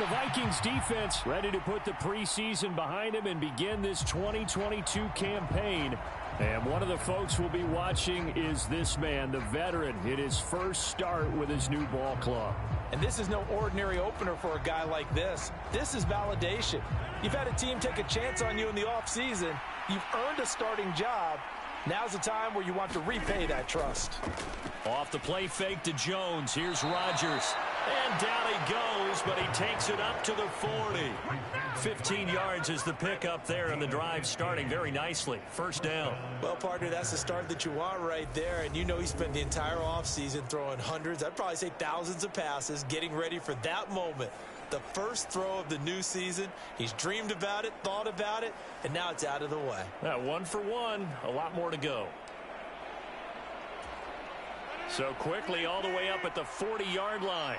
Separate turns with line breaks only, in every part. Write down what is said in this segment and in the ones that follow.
The Vikings defense ready to put the preseason behind him and begin this 2022 campaign. And one of the folks we'll be watching is this man, the veteran, in his first start with his new ball club.
And this is no ordinary opener for a guy like this. This is validation. You've had a team take a chance on you in the offseason. You've earned a starting job. Now's the time where you want to repay that trust.
Off the play fake to Jones. Here's Rodgers. And down he goes, but he takes it up to the 40. 15 yards is the pickup there, and the drive starting very nicely. First down.
Well, partner, that's the start that you want right there. And you know he spent the entire offseason throwing hundreds, I'd probably say thousands of passes, getting ready for that moment. The first throw of the new season. He's dreamed about it, thought about it, and now it's out of the way.
1 for 1, a lot more to go. So quickly all the way up at the 40-yard line.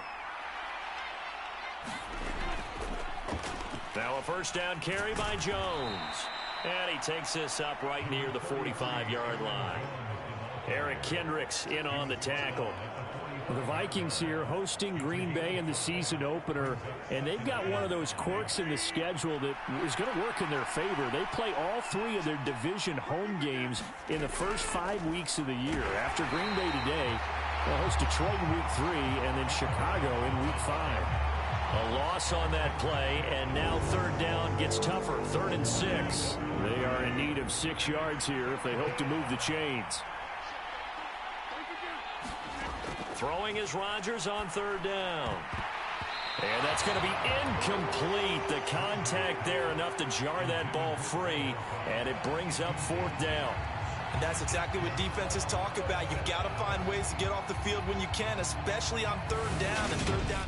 Now a first down carry by Jones. And he takes this up right near the 45-yard line. Eric Kendricks in on the tackle. The Vikings here hosting Green Bay in the season opener, and they've got one of those quirks in the schedule that is going to work in their favor. They play all 3 of their division home games in the first 5 weeks of the year. After Green Bay today, they'll host Detroit in week 3 and then Chicago in week 5. A loss on that play, and now third down gets tougher. 3rd and 6. They are in need of 6 yards here if they hope to move the chains. Throwing is Rodgers on 3rd down. And that's going to be incomplete. The contact there enough to jar that ball free, and it brings up 4th down.
And that's exactly what defenses talk about. You've got to find ways to get off the field when you can, especially on 3rd down and 3rd down.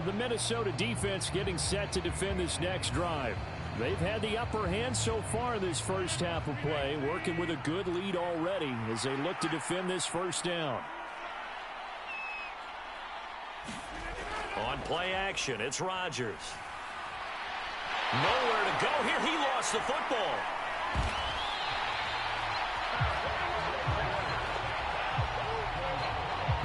The Minnesota defense getting set to defend this next drive. They've had the upper hand so far in this first half of play, working with a good lead already as they look to defend this first down. On play action, it's Rodgers. Nowhere to go here. He lost the football.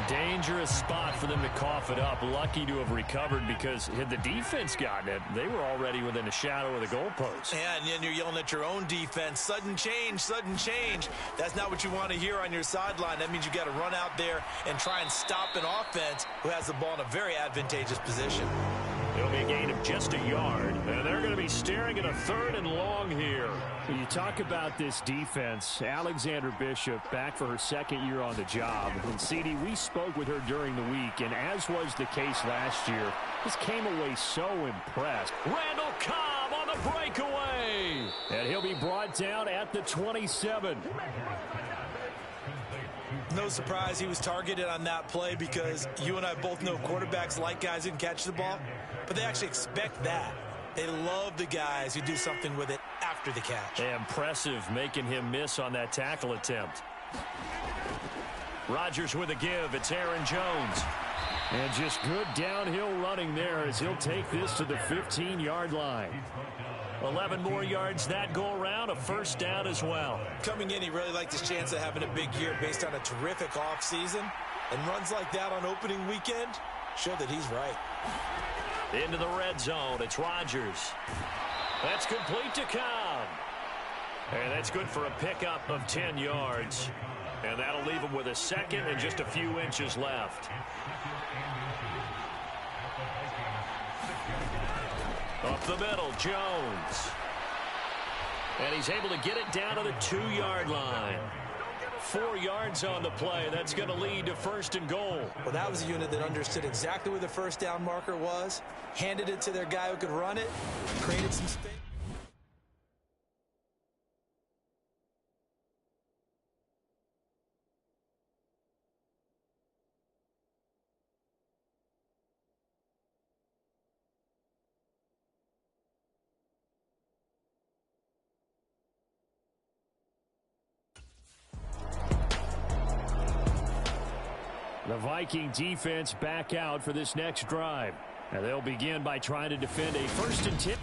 Dangerous spot for them to cough it up. Lucky to have recovered, because had the defense gotten it, they were already within a shadow of the goalpost.
Yeah, and then you're yelling at your own defense. Sudden change, sudden change. That's not what you want to hear on your sideline. That means you got to run out there and try and stop an offense who has the ball in a very advantageous position.
It'll be a gain of just a yard, and they're going to be staring at a 3rd and long here. You talk about this defense. Alexander Bishop back for her 2nd year on the job. And CD, we spoke with her during the week, and as was the case last year, just came away so impressed. Randall Cobb on the breakaway, and he'll be brought down at the 27.
No surprise he was targeted on that play, because you and I both know quarterbacks like guys who can catch the ball, but they actually expect that. They love the guys who do something with it after the catch.
Impressive, making him miss on that tackle attempt. Rodgers with a give. It's Aaron Jones. And just good downhill running there as he'll take this to the 15-yard line. 11 more yards that go around, a first down as well.
Coming in, he really liked his chance of having a big year based on a terrific offseason. And runs like that on opening weekend show that he's right.
Into the red zone, it's Rodgers. That's complete to Cobb. And that's good for a pickup of 10 yards. And that'll leave him with a 2nd and just a few inches left. Up the middle, Jones. And he's able to get it down to the 2-yard line. 4 yards on the play. That's going to lead to 1st and goal.
Well, that was a unit that understood exactly where the first down marker was, handed it to their guy who could run it, created some space.
The Viking defense back out for this next drive. And they'll begin by trying to defend a 1st and 10.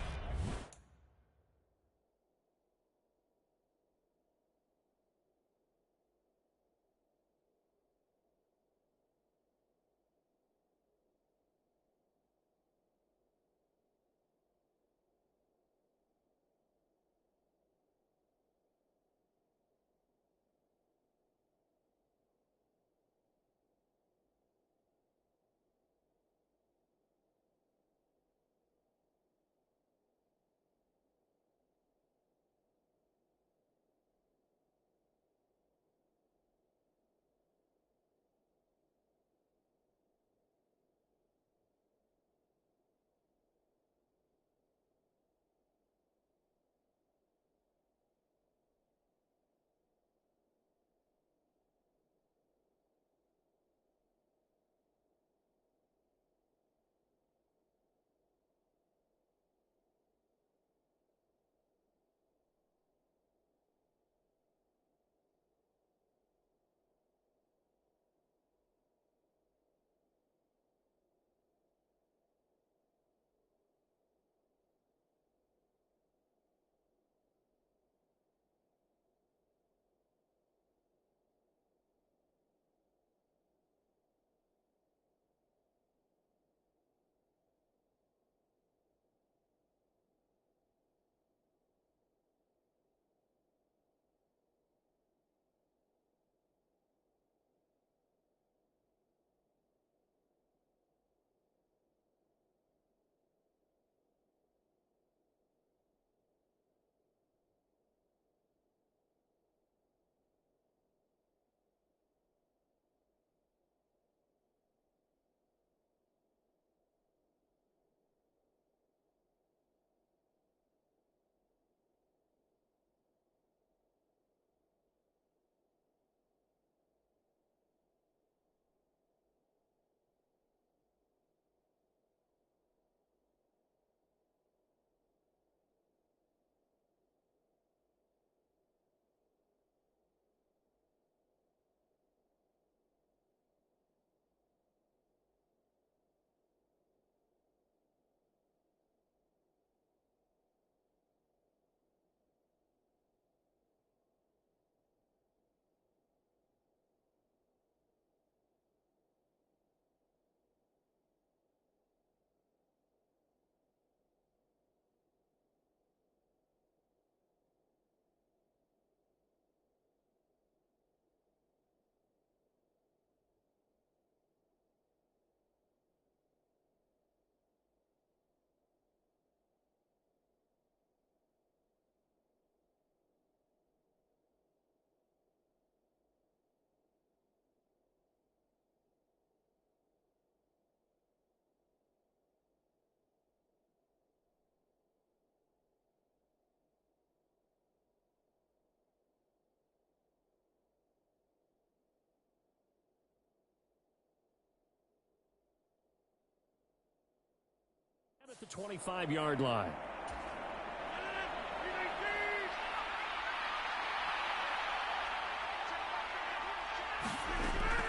at the 25-yard line.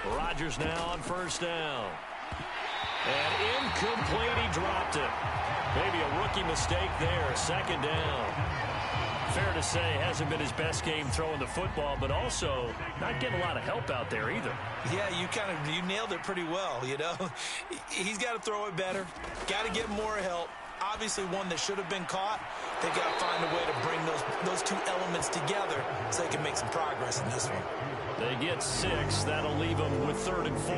Rodgers now on first down. And incomplete, he dropped it. Maybe a rookie mistake there, second down. Fair to say, hasn't been his best game throwing the football, but also not getting a lot of help out there either.
Yeah, you nailed it pretty well, you know. He's got to throw it better, got to get more help. Obviously one that should have been caught. They've got to find a way to bring those two elements together so they can make some progress in this one.
They get 6. That'll leave them with 3rd and 4.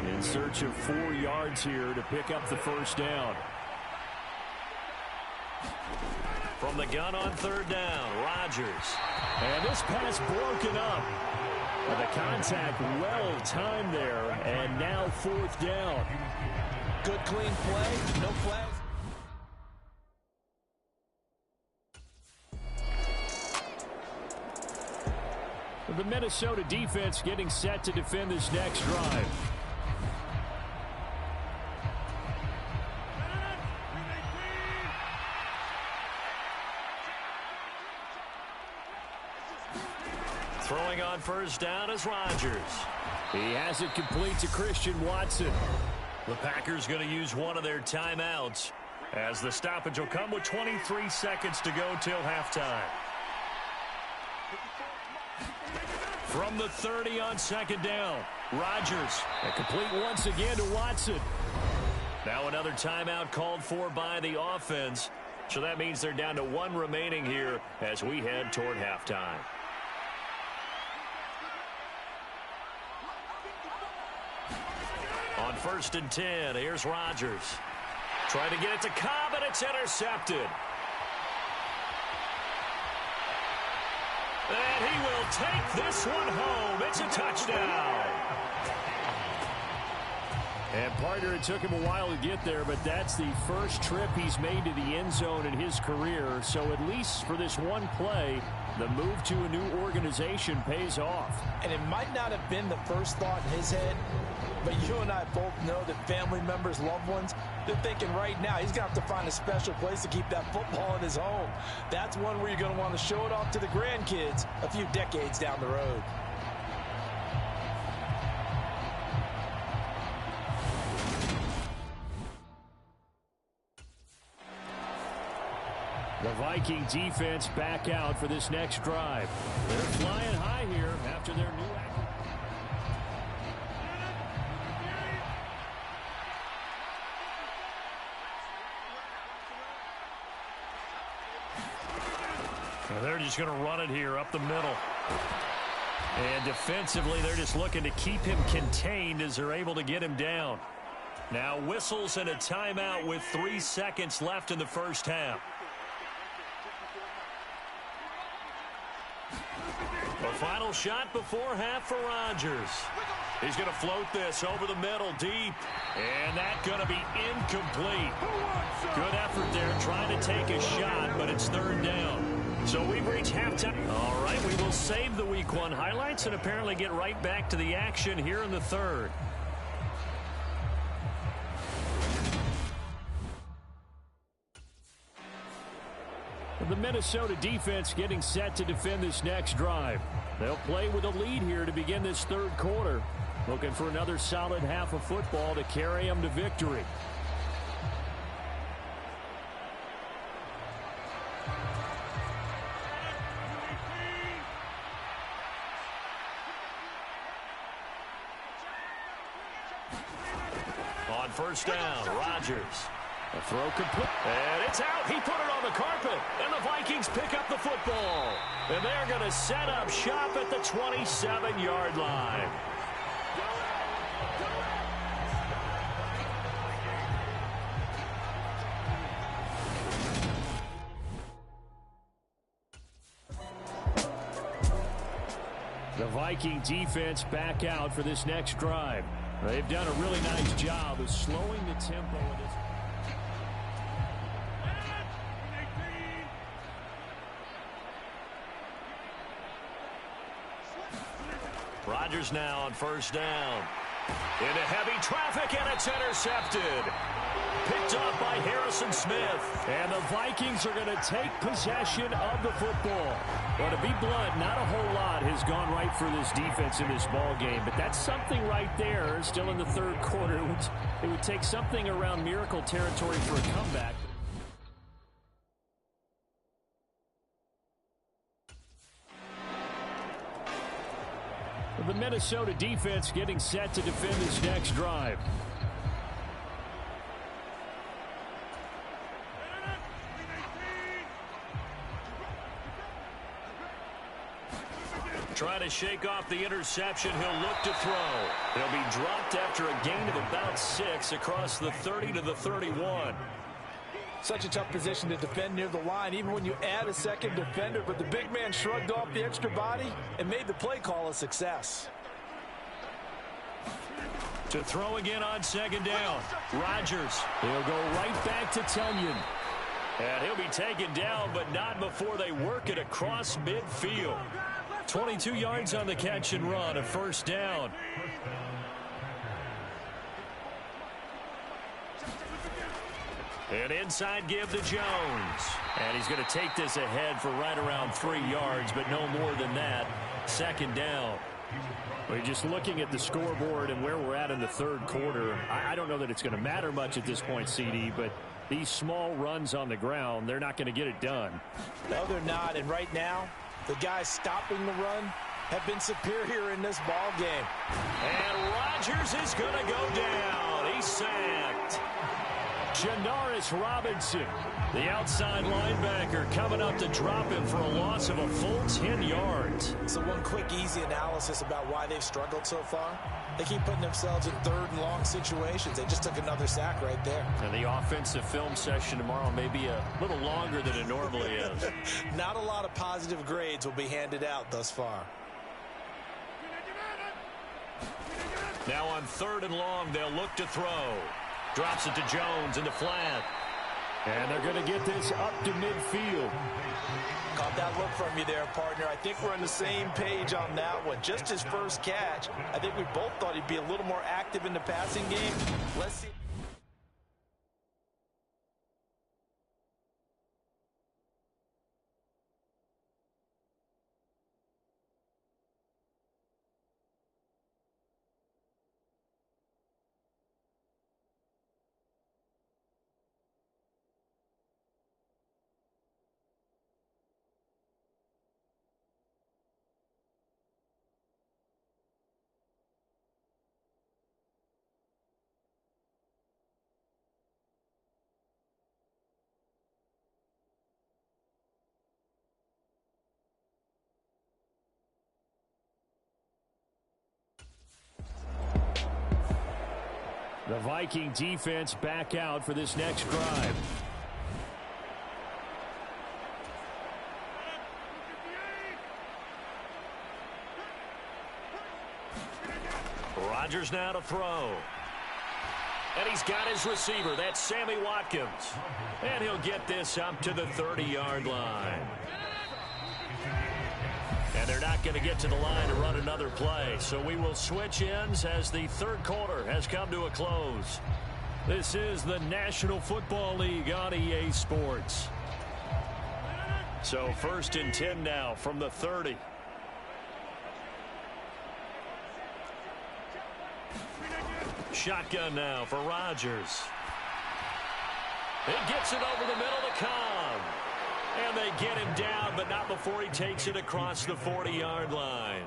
In search of 4 yards here to pick up the first down. From the gun on 3rd down, Rodgers. And this pass broken up. But the contact well timed there, and now 4th down.
Good clean play, no flags.
The Minnesota defense getting set to defend this next drive. Throwing on first down is Rodgers. He has it complete to Christian Watson. The Packers going to use one of their timeouts as the stoppage will come with 23 seconds to go till halftime. From the 30 on second down, Rodgers. And complete once again to Watson. Now another timeout called for by the offense. So that means they're down to 1 remaining here as we head toward halftime. On 1st and 10, here's Rodgers. Trying to get it to Cobb, and it's intercepted. And he will take this one home. It's a touchdown. And partner, it took him a while to get there, but that's the first trip he's made to the end zone in his career. So at least for this one play, the move to a new organization pays off.
And it might not have been the first thought in his head, but you and I both know that family members, loved ones, they're thinking right now he's going to have to find a special place to keep that football in his home. That's one where you're going to want to show it off to the grandkids a few decades down the road.
The Viking defense back out for this next drive. They're flying high here after their new they're just going to run it here up the middle. And defensively, they're just looking to keep him contained as they're able to get him down. Now whistles and a timeout with 3 seconds left in the first half. The final shot before half for Rodgers. He's going to float this over the middle deep. And that's going to be incomplete. Good effort there trying to take a shot, but it's 3rd down. So we've reached halftime. All right, we will save the Week 1 highlights and apparently get right back to the action here in the 3rd. The Minnesota defense getting set to defend this next drive. They'll play with a lead here to begin this 3rd quarter. Looking for another solid half of football to carry them to victory. On first down, Rodgers. A throw complete. And it's out. He put it on the carpet. And the Vikings pick up the football. And they're going to set up shop at the 27-yard line. The Viking defense back out for this next drive. They've done a really nice job of slowing the tempo of this. Rodgers now on first down. Into heavy traffic, and it's intercepted. Picked off by Harrison Smith.
And the Vikings are going to take possession of the football. Well, to be blunt, not a whole lot has gone right for this defense in this ball game, but that's something right there. Still in the third quarter. It would take something around miracle territory for a comeback. The Minnesota defense getting set to defend this next drive.
Trying to shake off the interception. He'll look to throw. He'll be dropped after a gain of about 6 across the 30 to the 31.
Such a tough position to defend near the line, even when you add a second defender. But the big man shrugged off the extra body and made the play call a success.
To throw again on second down. Rodgers.
He'll go right back to Tunyon.
And he'll be taken down, but not before they work it across midfield. 22 yards on the catch and run, a first down. An inside give to Jones. And he's going to take this ahead for right around 3 yards, but no more than that. Second down.
We're just looking at the scoreboard and where we're at in the third quarter. I don't know that it's going to matter much at this point, CD, but these small runs on the ground, they're not going to get it done.
No, they're not. And right now, the guys stopping the run have been superior in this ball game.
And Rodgers is going to go down. He's sacked.
Janaris Robinson,
the outside linebacker, coming up to drop him for a loss of a full 10 yards.
So one quick, easy analysis about why they've struggled so far. They keep putting themselves in third and long situations. They just took another sack right there.
And the offensive film session tomorrow may be a little longer than it normally is.
Not a lot of positive grades will be handed out thus far.
Now on third and long, they'll look to throw. Drops it to Jones in the flat.
And they're going to get this up to midfield.
Caught that look from you there, partner. I think we're on the same page on that one. Just his first catch. I think we both thought he'd be a little more active in the passing game. Let's see.
The Viking defense back out for this next drive.
Rodgers now to throw. And he's got his receiver. That's Sammy Watkins. And he'll get this up to the 30-yard line. And they're not going to get to the line to run another play. So we will switch ends as the third quarter has come to a close. This is the National Football League on EA Sports. So 1st and 10 now from the 30. Shotgun now for Rodgers. He gets it over the middle to Cobb. And they get him down, but not before he takes it across the 40-yard line.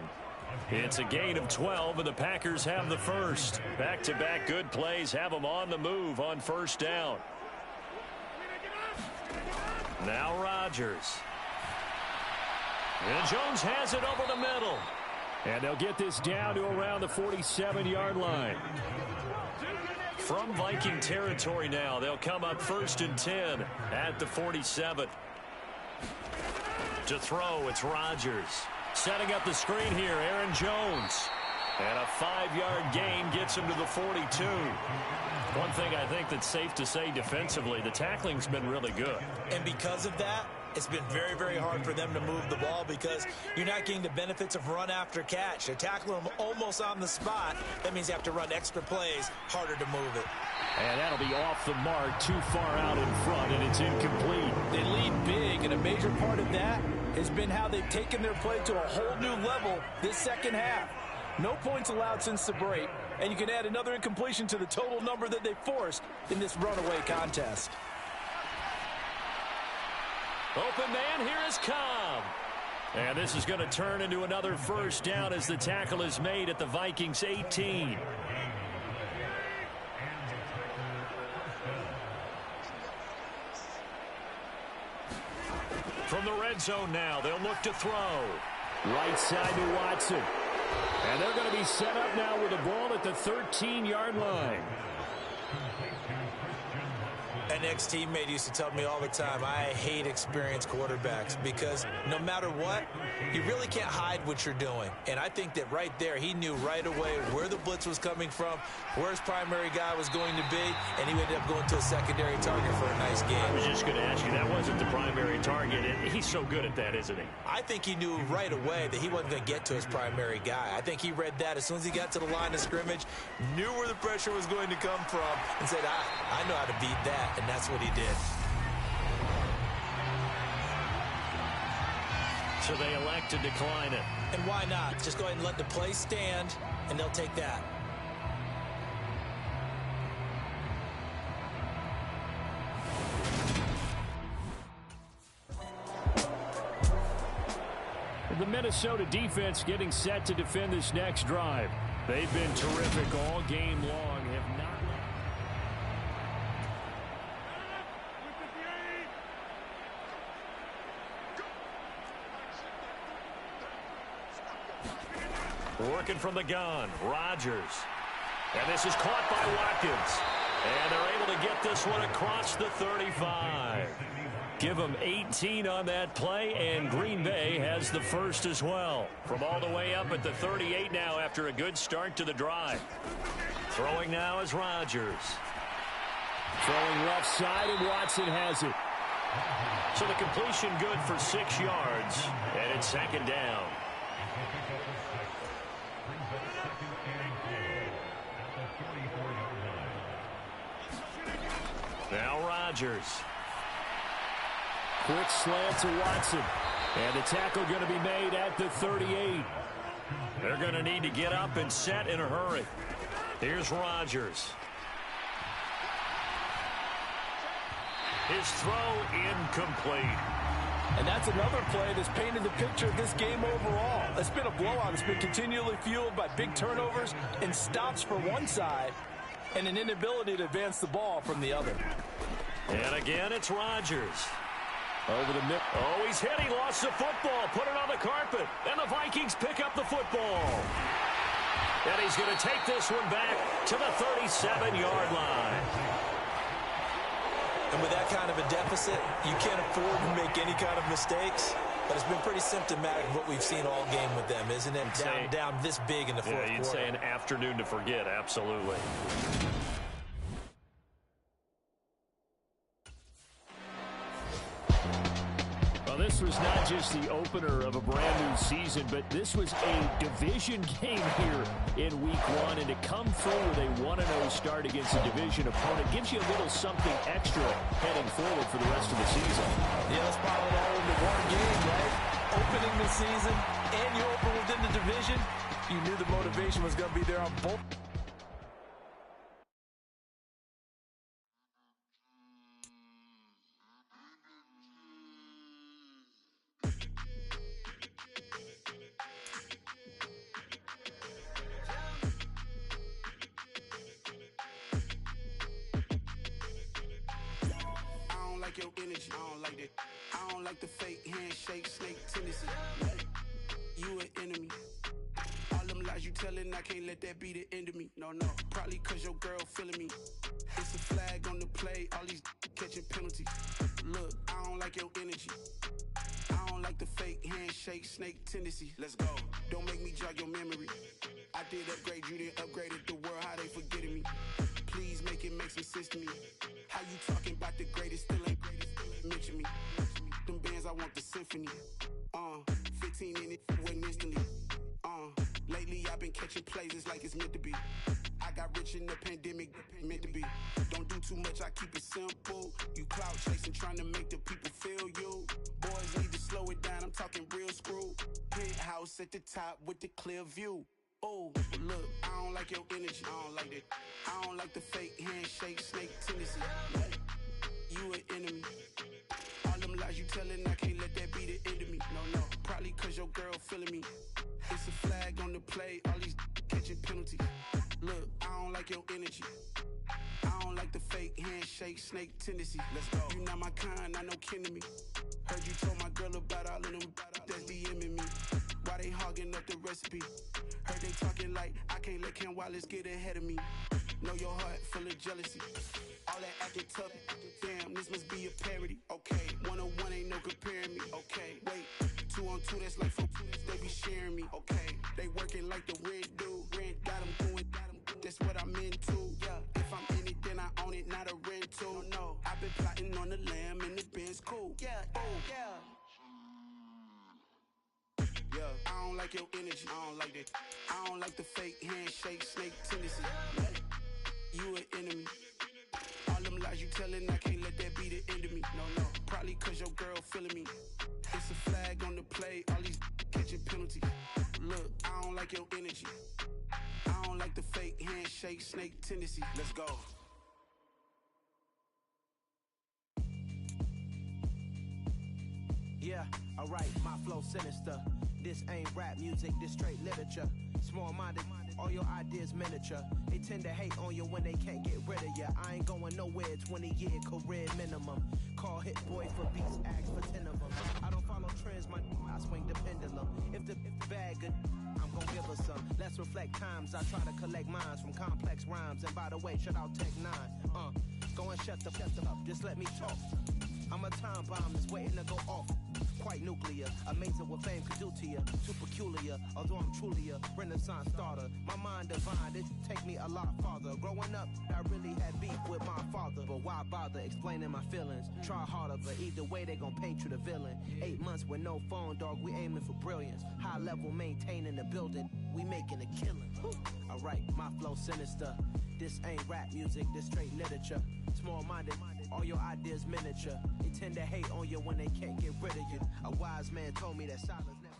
It's a gain of 12, and the Packers have the first. Back-to-back good plays have them on the move on first down. Now Rodgers. And Jones has it over the middle.
And they'll get this down to around the 47-yard line.
From Viking territory now, they'll come up 1st and 10 at the 47. To throw, it's Rodgers. Setting up the screen here, Aaron Jones. And a 5-yard gain gets him to the 42. One thing I think that's safe to say defensively, the tackling's been really good.
And because of that, It's been very, very hard for them to move the ball because you're not getting the benefits of run after catch. They're tackling them almost on the spot. That means you have to run extra plays, harder to move it.
And that'll be off the mark, too far out in front, and it's incomplete.
They lead big, and a major part of that has been how they've taken their play to a whole new level this second half. No points allowed since the break, and you can add another incompletion to the total number that they forced in this runaway contest.
Open man, here is Cobb. And this is going to turn into another first down as the tackle is made at the Vikings 18. From the red zone now, they'll look to throw.
Right side to Watson. And they're going to be set up now with the ball at the 13-yard line.
An ex-teammate used to tell me all the time, I hate experienced quarterbacks because no matter what, you really can't hide what you're doing. And I think that right there, he knew right away where the blitz was coming from, where his primary guy was going to be, and he ended up going to a secondary target for a nice game.
I was just going to ask you, that wasn't the primary target, and he's so good at that, isn't he?
I think he knew right away that he wasn't going to get to his primary guy. I think he read that as soon as he got to the line of scrimmage, knew where the pressure was going to come from, and said, I know how to beat that. And that's what he did.
So they elect to decline it.
And why not? Just go ahead and let the play stand, and they'll take that.
The Minnesota defense getting set to defend this next drive. They've been terrific all game long. Have not
working from the gun, Rodgers. And this is caught by Watkins. And they're able to get this one across the 35. Give them 18 on that play, and Green Bay has the first as well. From all the way up at the 38 now after a good start to the drive. Throwing now is Rodgers.
throwing left side, and Watson has it.
So the completion good for 6 yards, and it's second down. Now Rodgers.
Quick slant to Watson. And the tackle going to be made at the 38.
They're going to need to get up and set in a hurry. Here's Rodgers. His throw incomplete.
And that's another play that's painted the picture of this game overall. It's been a blowout. It's been continually fueled by big turnovers and stops for one side and an inability to advance the ball from the other.
And again, it's Rodgers.
Over the middle.
Oh, he's hit. He lost the football. Put it on the carpet. And the Vikings pick up the football. And he's going to take this one back to the 37-yard line.
And with that kind of a deficit, you can't afford to make any kind of mistakes. But it's been pretty symptomatic of what we've seen all game with them, isn't it? Down this big in the fourth quarter.
Yeah, you'd say an afternoon to forget. Absolutely.
This was not just the opener of a brand new season, but this was a division game here in week one. And to come through with a 1-0 start against a division opponent gives you a little something extra heading forward for the rest of the season.
Yeah, let's pile it all into one game, right? Opening the season and you open within the division. You knew the motivation was going to be there on both.
Your energy, I don't like that. I don't like the fake handshake, snake tendency. You an enemy. All them lies you telling, I can't let that be the end of me. No, probably cause your girl feeling me. It's a flag on the play, all these catching penalties. Look, I don't like your energy. I don't like the fake handshake, snake tendency. Let's go. Don't make me jog your memory. I did upgrade, you didn't upgrade it. The world, how they forgetting me. Please make it make some sense to me. How you talking about the greatest, still ain't greatest, mention me. Them bands, I want the symphony. 15 in it, went instantly. Lately I've been catching plays, it's like it's meant to be. I got rich in the pandemic, meant to be. Don't do too much, I keep it simple. You clout chasing, trying to make the people feel you. Boys need to slow it down, I'm talking real screw. Penthouse at the top with the clear view. Oh, look, I don't like your energy, I don't like that. I don't like the fake handshake, snake tendency. You an enemy. All them lies you telling, I can't let that be the end of me. No, probably cause your girl feeling me. It's a flag on the play, all these catching penalties. Look, I don't like your energy. I don't like the fake handshake, snake tendency. Let's go. You not my kind, I know kin to me. Heard you told my girl about all of them that's DMing me. Why they hogging up the recipe? Heard they talking like I can't let Ken Wallace get ahead of me. Know your heart full of jealousy. All that acting tough, damn, this must be a parody. Okay, 1-on-1 ain't no comparing me. Okay, wait, 2-on-2, that's like 4, they be sharing me. Okay, they working like the rent do. Rent got them going, that's what I'm into. Yeah, if I'm in it, then I own it, not a rental. No, I've been plotting on the lamb and the Benz cool. Yeah, oh, yeah. Yeah, I don't like your energy, I don't like that. I don't like the fake handshake, snake tendency. You an enemy. All them lies you telling, I can't let that be the end of me. No, probably cause your girl feeling me. It's a flag on the play, all these catching penalties. Look, I don't like your energy. I don't like the fake handshake, snake tendency. Let's go.
Yeah, alright, my flow sinister. This ain't rap music, this straight literature. Small-minded, all your ideas miniature. They tend to hate on you when they can't get rid of you. I ain't going nowhere, 20-year career minimum. Call hit boy for beats, ask for 10 of them. I don't follow trends, I swing the pendulum. If the bag good, I'm gon' give her some. Let's reflect times, I try to collect minds from complex rhymes. And by the way, shout out Tech 9. Go and shut the up, just let me talk. I'm a time bomb that's waiting to go off. Quite nuclear, amazing what fame could do to you. Too peculiar, although I'm truly a renaissance starter. My mind divine, it take me a lot farther. Growing up, I really had beef with my father. But why bother explaining my feelings? Try harder, but either way they gon' paint you the villain. 8 months with no phone, dog, we aiming for brilliance. High level, maintaining the building, we making a killing. Alright, my flow sinister. This ain't rap music, this straight literature. Small-minded, all your ideas miniature. They tend to hate on you when they can't get rid of you. A wise man told me that silence never...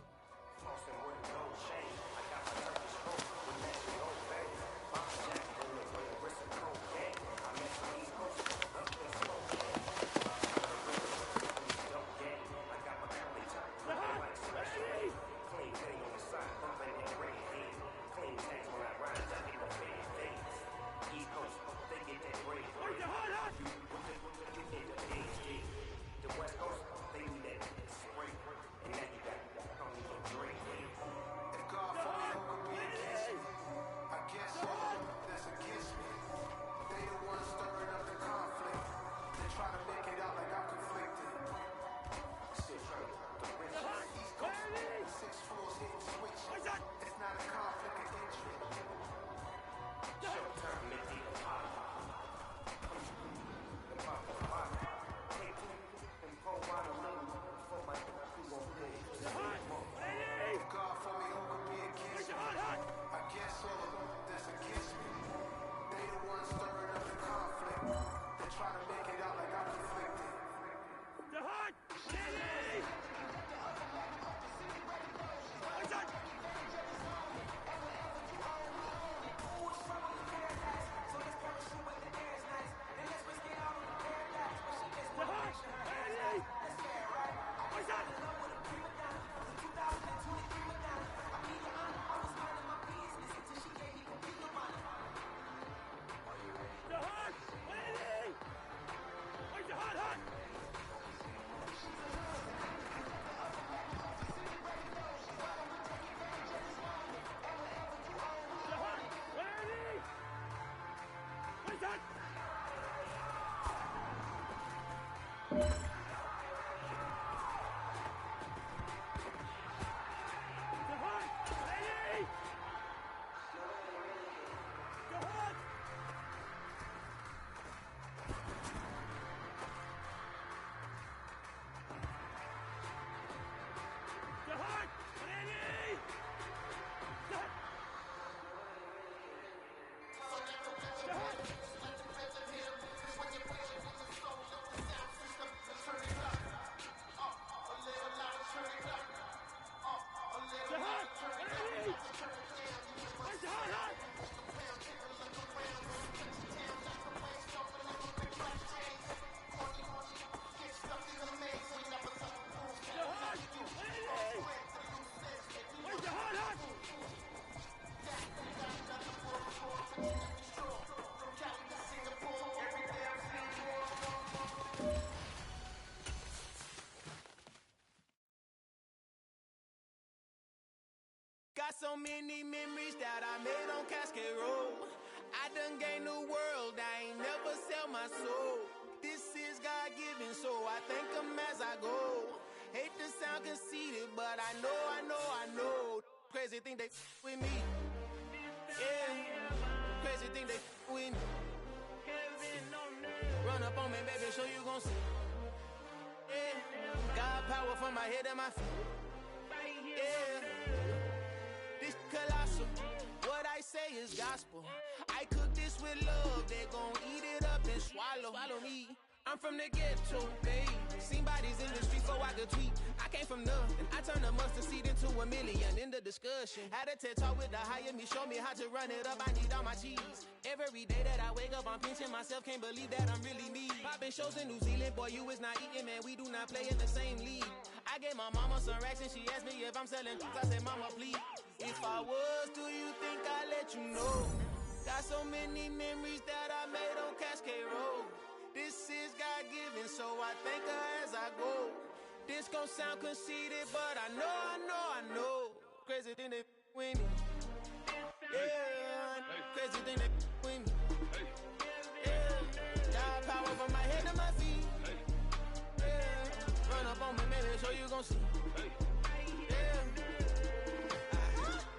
many memories that I made on Cascade Road. I done gained the world, I ain't never sell my soul. This is God-given, so I thank him as I go. Hate to sound conceited, but I know. Crazy thing they with me. Yeah, crazy thing they with me. Run up on me, baby, show you gon' see. Yeah, God power from my head and my feet. Yeah, this colossal. What I say is gospel. I cook this with love, they gon' eat it up and swallow me. I'm from the ghetto, babe. Seen bodies in the street so I could tweet. I came from nothing. I turned a mustard seed into $1 million in the discussion. Had a TED talk with the higher me, show me how to run it up. I need all my cheese. Every day that I wake up, I'm pinching myself. Can't believe that I'm really me. Popping shows in New Zealand, boy, you is not eating, man. We do not play in the same league. I gave my mama some racks and she asked me if I'm selling. I said, mama, please. If I was, do you think I'd let you know? Got so many memories that I made on Cascade Road. This is God-given, so I thank her as I go. This gon' sound conceited, but I know. Crazy thing they with me. Yeah, crazy thing they with me. Yeah, God power from my head to my feet. Yeah, run up on me, baby, so you gon' see. Yeah.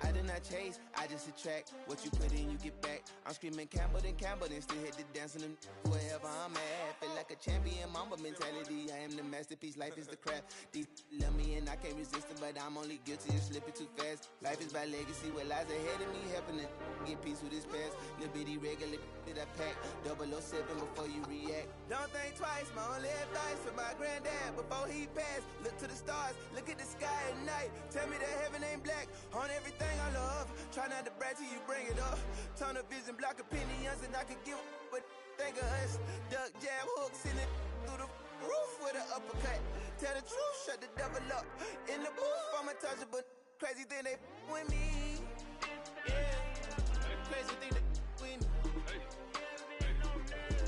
I did not chase, I just attract. What you put in, you get back. I'm screaming Campbell, then still hit the dancing and wherever I'm at. Feel like a champion, mamba mentality. I am the masterpiece, life is the craft. These love me and I can't resist it, but I'm only guilty of slipping too fast. Life is by legacy, what lies ahead of me, helping to get peace with this past. Little bitty regular that I pack, 007 before you react. Don't think twice, my only advice for my granddad before he passed. Look to the stars, look at the sky at night. Tell me that heaven ain't black on everything I love. Try not to brag till you bring it up. Tunnel vision, block opinions, and I could give but think of us. Duck, jab, hooks in it through the roof with an uppercut. Tell the truth, shut the devil up. In the booth, I'm untouchable. Crazy thing they with me. Yeah, crazy thing they with me.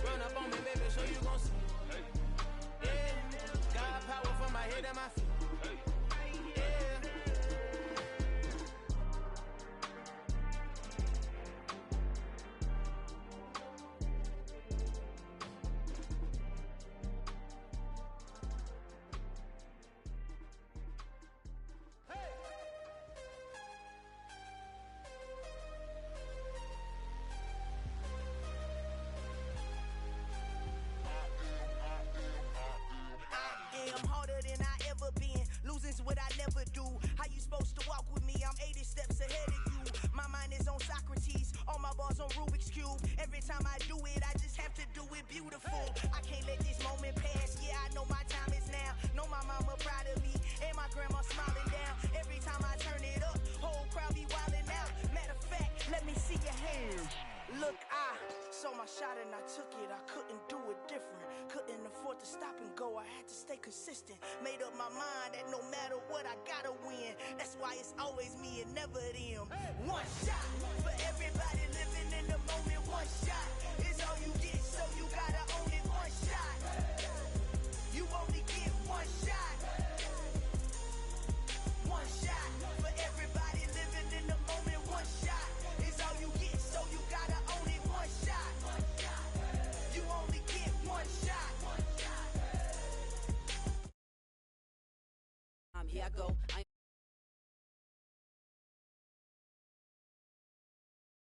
Run up on me, baby, so you gon' see. Yeah, God power from my head and my feet. What I never do. How you supposed to walk with me? I'm 80 steps ahead of you. My mind is on Socrates, all my balls on Rubik's Cube. Every time I do it, I just have to do it beautiful. I can't let this moment pass. Yeah, I know my time is now. Know my mama proud of me, and my grandma smiling down. Every time I turn it up, whole crowd be wilding out. Matter of fact, let me see your hands. Look, I saw my shot and I took it. I couldn't do it different. Couldn't afford to stop and go. I had to stay consistent. Made up my mind that no matter what, I gotta win. That's why it's always me and never them. One shot for everybody living in the moment. One shot is all you get, so you gotta own it. One shot. You only get one shot. One shot for everybody living in the moment. One shot is all you get, so you gotta own it. One shot. You only get one shot.
Here I go.